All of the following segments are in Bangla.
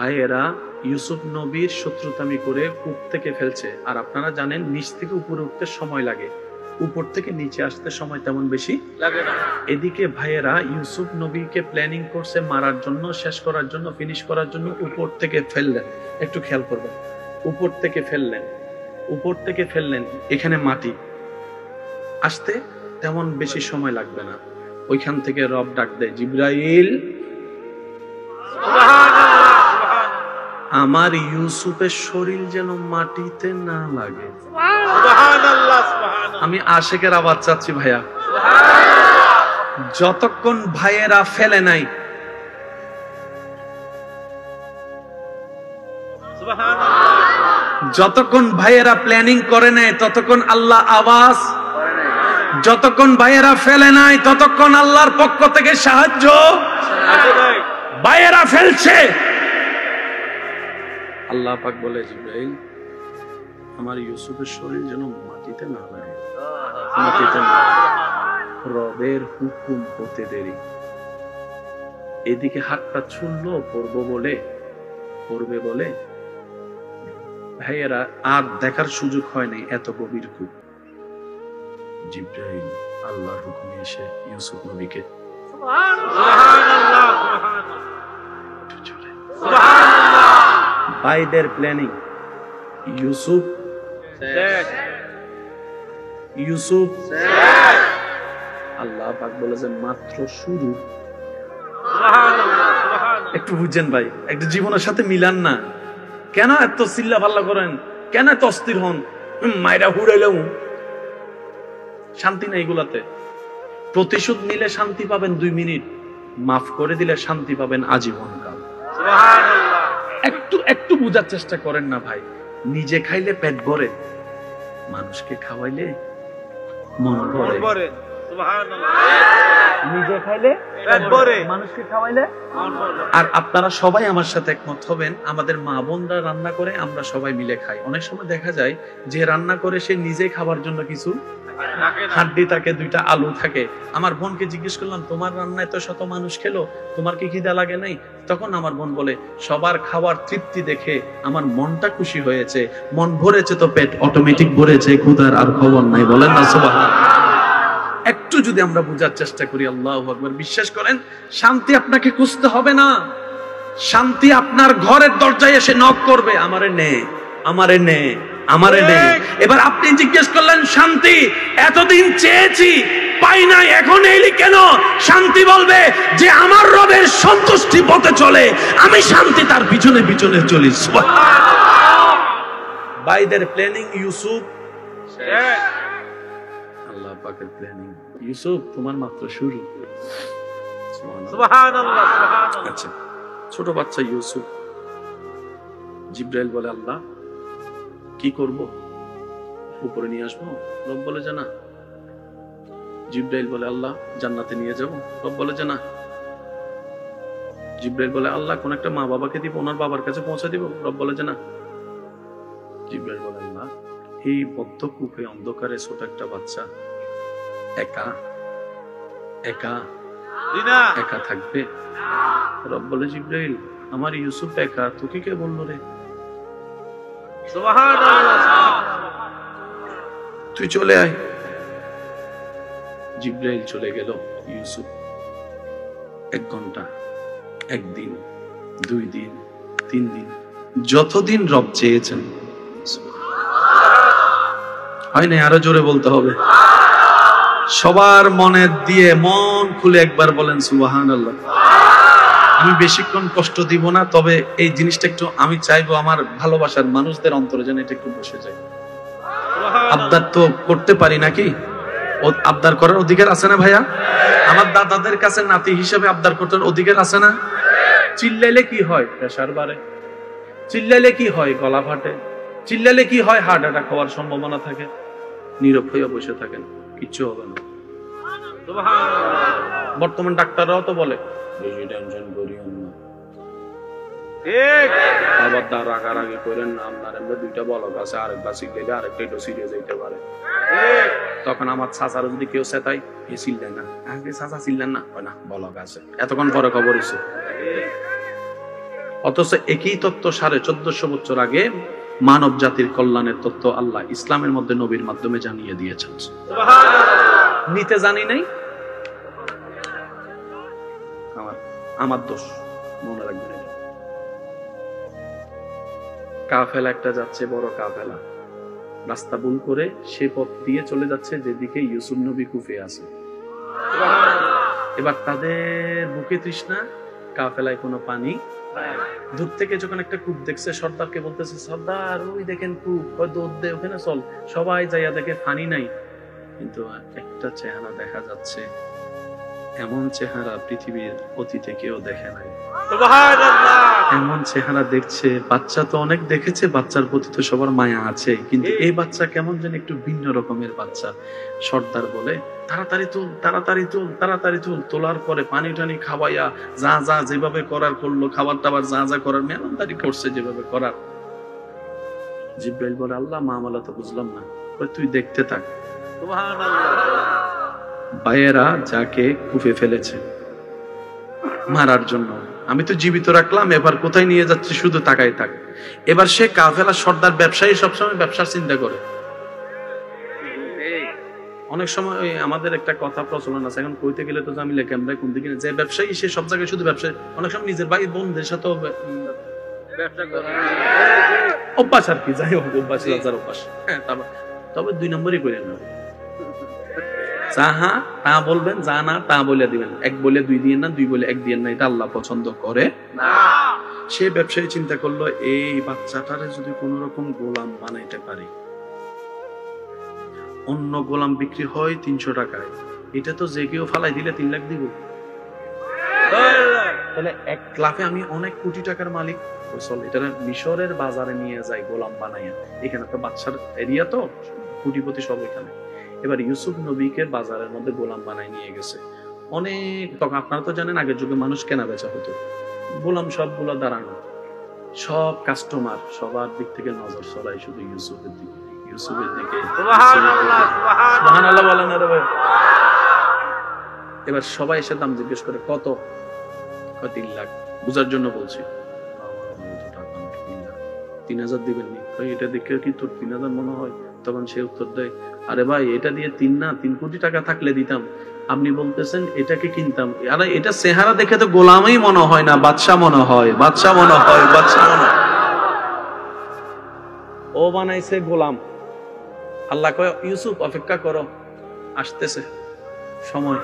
ভাইয়েরা ইউসুফ নবীর শত্রুতামি করে কূপ থেকে ফেলছে, আর আপনারা জানেন নিচ থেকে উপরে উঠতে সময় লাগে, উপর থেকে নিচে আসতে সময় তেমন বেশি লাগে না। এদিকে ভাইয়েরা ইউসুফ নবীকে প্ল্যানিং করছে মারার জন্য, শেষ করার জন্য, ফিনিশ করার জন্য উপর থেকে ফেললেন। একটু খেয়াল করবেন, উপর থেকে ফেললেন, উপর থেকে ফেললেন, এখানে মাটি আসতে তেমন বেশি সময় লাগবে না। ওইখান থেকে রব ডাক দেয়, জিবরাইল আমার ইউসুফের শরীর যেন মাটিতে না লাগে। আমি আশেকের আওয়াজ চাচ্ছি ভাইয়া, যতক্ষণ ভাইয়েরা ফেলে নাই, যতক্ষণ ভাইয়েরা প্ল্যানিং করে নাই ততক্ষণ আল্লাহ আওয়াজ, যতক্ষণ ভাইয়েরা ফেলে নাই ততক্ষণ আল্লাহর পক্ষ থেকে সাহায্য। ভাইয়েরা ফেলছে, আল্লাহ পাক বলে, জিবরাইল আমার ইউসুফের শরীর যেন মাটিতে না লাগে, মাটিতে না। রবের হুকুম হতে দেরি। এদিকে হাতটা ছুড়লো পড়বে বলে ভাইয়েরা আর দেখার সুযোগ হয় নাই, এত গভীর কূপ। জিবরাইল আল্লাহর হুকুমে এসে ইউসুফ নবীকে ভাইদের প্ল্যানিং, ইউসুফ আল্লাহ পাক বলেছেন মাত্র শুরু। একটু বুঝছেন ভাই, একটু জীবনের সাথে মিলান না। কেন এত চিল্লা পাল্লা করেন, কেন এত অস্থির হন? মাইরা হুড়াইলেও শান্তি নাই এগুলাতে। প্রতিশোধ নিলে শান্তি পাবেন 2 মিনিট, মাফ করে দিলে শান্তি পাবেন আজীবনকাল। একটু বুঝার চেষ্টা করেন না ভাই। নিজে খাইলে পেট ভরে, মানুষকে খাওয়াইলে মন ভরে। নিজে খাইলে পেট ভরে, মানুষকে খাওয়াইলে মন ভরে। আর আপনারা সবাই আমার সাথে একমত হবেন, আমাদের মা বোনরা রান্না করে আমরা সবাই মিলে খাই। অনেক সময় দেখা যায় যে রান্না করে সে নিজে খাবার জন্য কিছু হাড্ডি থাকে, 2টা আলু থাকে। আমার বোনকে জিজ্ঞেস করলাম, তোমার রান্নায় তো শত মানুষ খেলো, তোমার কি খিদা লাগে নাই? তখন আমার বোন বলে, সবার খাবার তৃপ্তি দেখে আমার মনটা খুশি হয়েছে, মন ভরেছে তো পেট অটোমেটিক ভরেছে, ক্ষুধার আর খবর নাই। বলেন না সুবহানাল্লাহ। একটু যদি আমরা বুঝার চেষ্টা করি, আল্লাহু আকবার, বিশ্বাস করেন শান্তি আপনাকে খুঁজতে হবে না। শান্তি আপনার ঘরের দরজায় এসে নক করবে, আমারে নে, আমারে নে, আমারে নে। এবার আপনি জিজ্ঞেস করলেন, শান্তি এতদিন চেয়েছি পাই নাই, এখন এলি কেন? শান্তি বলবে যে আমার রবের সন্তুষ্টি পথে চলে, আমি শান্তি তার পিছনে পিছনে চলি। ভাইদের প্ল্যানিং ইউসুফ, আল্লাহ পাকের প্ল্যানিং ইউসুফ তোমার মাত্র শুরু। সুবহানাল্লাহ, সুবহানাল্লাহ। আচ্ছা, ছোট বাচ্চা ইউসুফ, জিবরাইল বলে, আল্লাহ কি করব? উপরে নিয়ে আসবো? রব বলে যে না। জিবরাইল বলে, আল্লাহ জান্নাতে নিয়ে যাব? রব বলে যে না। জিবরাইল বলে, আল্লাহ কোন একটা মা বাবাকে দিব, ওনার বাবার কাছে পৌঁছে দিব? রব বলে যে না। জিবরাইল বলে, আল্লাহ এই বদ্ধ কূপে অন্ধকারে ছোট একটা বাচ্চা একা একা একা থাকবে? রব বলে, জিবরাইল আমার ইউসুফ একা, তোকে কে বললো রে? তুই চলে আয়। জিবরাইল চলে গেল। ইউসুফ 1 ঘন্টা, 1 দিন, 2 দিন, 3 দিন, যতদিন রব চেয়েছেন। হয় না? আরো জোরে বলতে হবে। সবার মনে দিয়ে মন খুলে একবার বলেন সুবহানাল্লাহ। আমি বেশিক্ষণ কষ্ট দিব না, তবে এই জিনিসটা একটু আমি চাইবো আমার ভালোবাসার মানুষদের অন্তরে যেন এটা একটু বসে যায়। আবদার তো করতে পারি নাকি? আবদার করার অধিকার আছে না ভাইয়া? আমার দাদাদের কাছে নাতি হিসেবে আবদার করতে অধিকার আছে না? চিল্লাইলে কি হয়? প্রেসার বাড়ে। চিল্লাইলে কি হয়? গলা ফাটে। চিল্লাইলে কি হয়? হার্ট অ্যাটাক হওয়ার সম্ভাবনা থাকে। নীরব হয়ে বসে থাকেন, কিচ্ছু হবে না। বর্তমান ডাক্তাররাও তো বলে বেশি টেনশন করিও না, আবার তার রাগারাগি করেন না, আপনার এমনি 2টা বলক আছে, আরেকবার শিখলে আরেকটা একটু সিরিয়াস হইতে পারে। তখন আমার চাচার যদি কেউ চেতাই, এ চিল্লেন না, আগে চাচা চিল্লেন না, হয় না বলক আছে, এতক্ষণ পরে খবর হইছে। অথচ একই তত্ত্ব 1450 বছর আগে মানব জাতির কল্যাণের তত্ত্ব আল্লাহ ইসলামের মধ্যে নবীর মাধ্যমে জানিয়ে দিয়েছেন। নিতে জানি নাই, আমার দোষ, মনে রাখবেন। এটা কাফেলা একটা যাচ্ছে, বড় কাফেলা, রাস্তা ভুল করে সে পথ দিয়ে চলে যাচ্ছে যেদিকে ইউসুফ নবী কুফে আছে। এবার তাদের বুকে তৃষ্ণা, কাফেলায় কোনো পানি। দূর থেকে যখন একটা কূপ দেখছে, সর্দারকে বলতেছে, সর্দার ওই দেখেন কূপ, দৌড় দে ওখানে চল। সবাই যাইয়া দেখে পানি নাই, কিন্তু একটা চেহারা দেখা যাচ্ছে, এমন চেহারা পৃথিবীর অতীতে কেউ দেখে নাই। এমন চেহারা দেখছে, বাচ্চা তো অনেক দেখেছে, বাচ্চার প্রতি তো সবার মায়া আছে, কিন্তু এই বাচ্চা কেমন যেন একটু ভিন্ন রকমের বাচ্চা। সর্দার বলে, তাড়াতাড়ি তুল, তাড়াতাড়ি তুল, তাড়াতাড়ি তুল। তোলার পরে পানি টানি খাওয়াইয়া যা যা যেভাবে করার করলো, খাবার টাবার যা যা করার মেহমানদারি করছে যেভাবে করার। জিব্রাইল বলে, আল্লাহ মামলা তো বুঝলাম না, তুই দেখতে থাক। ভাইয়েরা যাকে কুফে ফেলেছে মারার জন্য, আমি তো জীবিত রাখলাম, এবার কোথায় নিয়ে যাচ্ছে শুধু তাকাই থাক। এবার সে কাফেলা সর্দার, ব্যবসায়ী সবসময় ব্যবসার চিন্তা করে। অনেক সময় আমাদের একটা কথা প্রচলন আছে, এখন কইতে গেলে তো জামিলে ক্যামেরা কোন দিকে, যে ব্যবসায়ী সে সব জায়গায় শুধু ব্যবসায়ী, অনেক সময় নিজের ভাই বোনদের সাথে ব্যবসা করে অভ্যাস আর কি, যাই হোক অভ্যাস, লজ্জার অভ্যাস। হ্যাঁ, তবে 2 নম্বরই করে না, যাহা তা বলবেন, যা না তা বলে দিবেন। 1 বলে 2 দিয়ে না, 2 বলে 1 দিয়ে না, এটা আল্লাহ পছন্দ করে না। সে ব্যবসায়ী চিন্তা করলো, এই বাচ্চাটারে যদি কোন রকম গোলাম বানাইতে পারি, অন্য গোলাম বিক্রি হয় 300 টাকায়, এটা তো যে কেউ ফালাই দিলে 3 লাখ দিব, তাহলে 1 লাফে আমি অনেক কোটি টাকার মালিক। চল এটা মিশরের বাজারে নিয়ে যাই গোলাম বানাইয়া, এখানে তো বাচ্চার এরিয়া, তো কোটিপতি সব এখানে। এবার ইউসুফ নবীকে বাজারের মধ্যে গোলাম বানাই নিয়ে গেছে। অনেক, তখন আপনারা তো জানেন আগের যুগে মানুষ কেনা বেচা হতো, গোলাম সবগুলো দাঁড়ানো, সব কাস্টমার, সবার দিক থেকে নজর সরাই শুধু ইউসুফের দিকে, ইউসুফের দিকে। সুবহানাল্লাহ বলেন না রে ভাই। এবার সবাই এসে দাম জিজ্ঞেস করে, কত? 3 লাখ। বুঝার জন্য বলছি, 3000 দিবেন নি? এটা দেখে কি তোর 3000 মনে হয়? তখন সে উত্তর দেয়, আরে ভাই এটা দিয়ে 3 না 3 কোটি টাকা থাকলে দিতাম, আপনি বলতেছেন এটাকে কিনতাম। আরে এটা চেহারা দেখে তো গোলামই মনে হয় না, বাদশা মনে হয়, বাদশা মনে হয়, বাদশা মনে হয়। ও বানাইছে গোলাম। আল্লাহ কয়, ইউসুফ অপেক্ষা করো, আসতেছে সময়।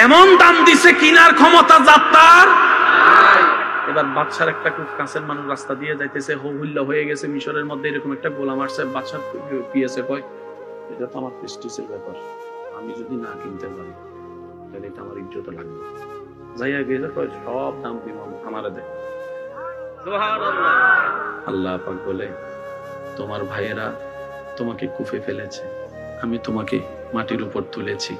এমন দাম দিছে, কিনার ক্ষমতা যাত্রার। এবার বাদশার একটা খুব কাছের মানুষ রাস্তা দিয়ে যাইতেছে, হইল্লা হয়ে গেছে মিশরের মধ্যে, এরকম একটা গোলাম আসছে। বাদশার পিয়েছে, কয় এটা তো আমার প্রেস্টিজের ব্যাপার, আমি যদি না কিনতে পারি তাহলে এটা আমার ইজ্জত লাগবে। যাইয়া গেলে কয় সব দাম দিব, আমারে দে। আল্লাহ পাক বলে, তোমার ভাইয়েরা তোমাকে কুফে ফেলেছে, আমি তোমাকে মাটির উপর তুলেছি,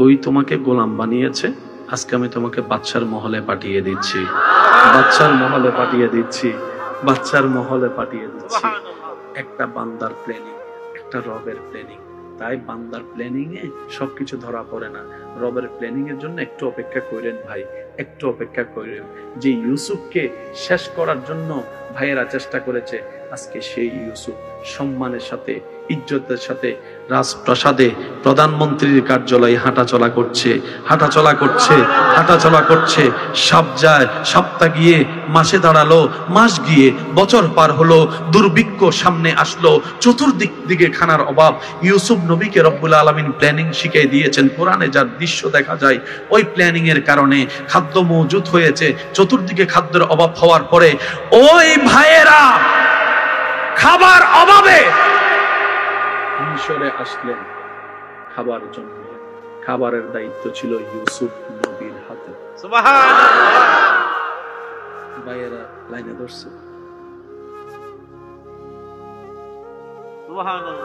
ওই তোমাকে গোলাম বানিয়েছে, আজকে আমি তোমাকে বাদশার মহলে পাঠিয়ে দিচ্ছি, বাদশার মহলে পাঠিয়ে দিচ্ছি, বাদশার মহলে পাঠিয়ে দিচ্ছি। একটা বান্দার প্ল্যানিং, একটা রবের প্ল্যানিং। তাই বান্দার প্ল্যানিং এ সবকিছু ধরা পড়ে না, রবের প্ল্যানিং এর জন্য একটু অপেক্ষা করেন ভাই, একটু অপেক্ষা করেন। যে ইউসুফকে শেষ করার জন্য ভাইয়েরা চেষ্টা করেছে, আজকে সেই ইউসুফ সম্মানের সাথে, ইজ্জতের সাথে রাজপ্রাসাদে প্রধানমন্ত্রীর কার্যালয়ে হাঁটাচলা করছে, হাঁটাচলা করছে, হাঁটাচলা করছে। সপ্তাহ গিয়ে মাসে দাঁড়ালো, মাস গিয়ে বছর পার হলো, দুর্ভিক্ষ সামনে আসলো, চতুর্দিক দিকে খানার অভাব। ইউসুফ নবীকে রব্বুল আলামিন প্ল্যানিং শিখিয়ে দিয়েছেন, কোরআনে যার দৃশ্য দেখা যায়, ওই প্ল্যানিং এর কারণে খাদ্য মজুদ হয়েছে। চতুর্দিকে খাদ্যের অভাব হওয়ার পরে ওই ভাইয়েরা খাবার অভাবে মিশরে আসলেন খাবার জন্য। খাবারের দায়িত্ব ছিল ইউসুফ নবীর হাতে। সুবহানাল্লাহ। ভাইয়েরা লাইনে ধরছে। সুবহানাল্লাহ।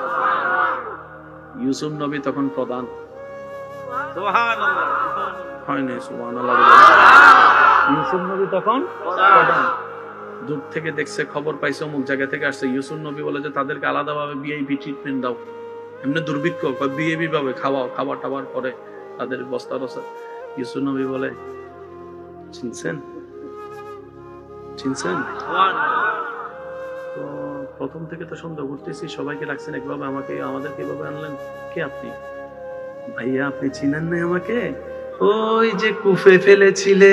ইউসুফ নবী তখন প্রধান। সুবহানাল্লাহ। হয় না? সুবহানাল্লাহ। ইউসুফ নবী তখন প্রধান। দূর থেকে দেখছে, খবর পাইছে অমুক জায়গা থেকে আসছে। ইউসুফ নবী বলে যে তাদেরকে আলাদাভাবে ভিআইপি ট্রিটমেন্ট দাও, এমনি দুর্ভিক্ষ, ভিআইপি ভাবে খাওয়াও, খাবার টাবার পরে তাদের বস্তা রসা। ইউসুফ নবী বলে, চিনছেন? চিনছেন? তো প্রথম থেকে তো সন্দেহ করতেছি, সবাইকে রাখছেন একভাবে, আমাকে আমাদেরকে এভাবে আনলেন। কে আপনি? ভাইয়া আপনি চিনেন নাই আমাকে? ওই যে কুফে ফেলেছিলে।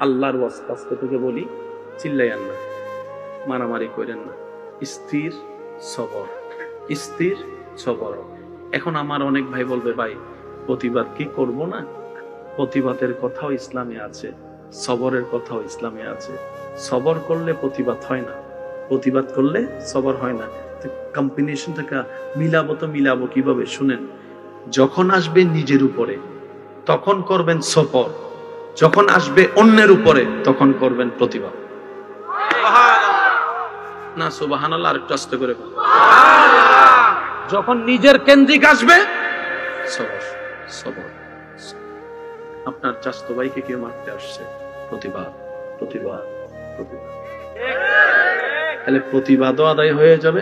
আল্লাহর ওয়াস্তে থেকে বলি, চিল্লাইয়েন না, মারামারি করেন না, স্থির সবর, স্থির সবর। এখন আমার অনেক ভাই বলবে, ভাই প্রতিবাদ কি করব না? প্রতিবাদের কথাও ইসলামে আছে, সবরের কথাও ইসলামে আছে। সবর করলে প্রতিবাদ হয় না, প্রতিবাদ করলে সবর হয় না। কম্বিনেশন থেকে মিলাবো তো মিলাবো কিভাবে? শুনেন, যখন আসবে নিজের উপরে তখন করবেন সবর, যখন আসবে অন্যের উপরে তখন করবেন প্রতিবাদ। না সুবহানাল্লাহ, আরেকটু আস্তে করে বলুন। যখন নিজের কেন্দ্রিক আসবে সবর, সবর। আপনার চাচাতো ভাইকে কেউ মারতে আসছে, প্রতিবাদ, প্রতিবাদ, প্রতিবাদ। তাহলে প্রতিবাদও আদায় হয়ে যাবে,